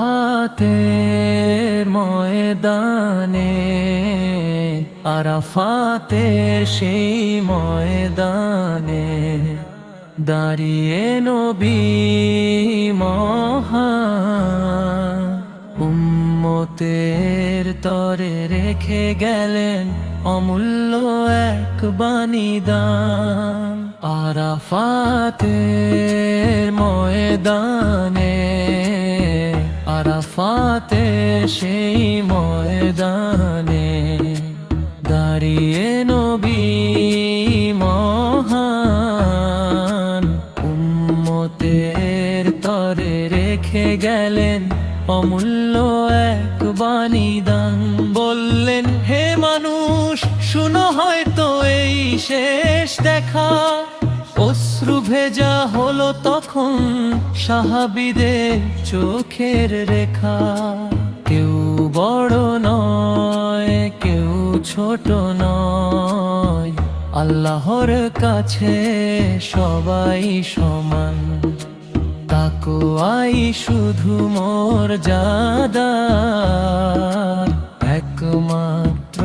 আরাফাতের ময়দানে, আরাফাতের সেই ময়দানে দাঁড়িয়ে নবী মহান উম্মতের তরে রেখে গেলেন অমূল্য এক বাণী দান। আরাফাতের ময়দানে, আরাফাতের সেই ময়দানে দাঁড়িয়ে নবী মহান উম্মতের তরে রেখে গেলেন অমূল্য এক বাণী দান। বললেন, হে মানুষ শুনো, হয়তো এই শেষ দেখা। অশ্রু ভেজা হলো তখন সাহাবীদের চোখের রেখা। কেউ বড় নয়, কেউ ছোট নয়, আল্লাহর কাছে সবাই সমান। তাকওয়াই শুধু মর্যাদার একমাত্র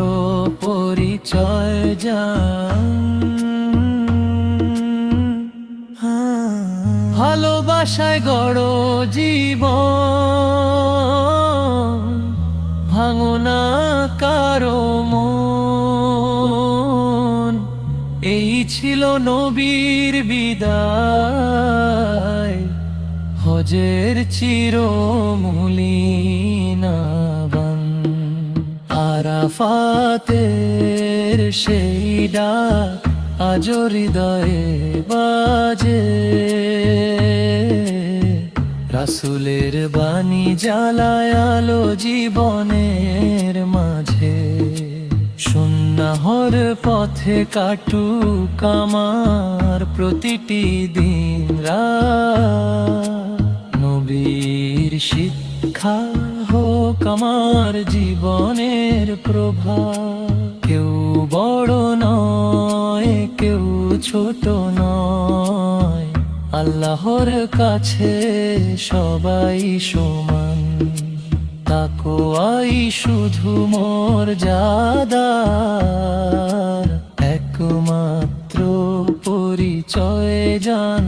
পরিচয় জান। ভালোবাসায় গড়ো জীবন, ভাঙো না কারো মন। এই ছিল নবীর বিদায়, হজের চিরমূলিনাবান। আরাফাতের সেই ডাক আজো হৃদয়ে বাজে, রাসূলের বাণী জ্বালায় আলো জীবনের মাঝে। সুন্নাহর পথে কাটুক আমার প্রতিটি দিন রাত, নবীর শিক্ষা হোক আমার জীবনের প্রভাব। কেউ বড় নয়, কেউ ছোট নয়, আল্লাহর কাছে সবাই সমান। তাকওয়াই শুধু মর্যাদার একমাত্র পরিচয় জান।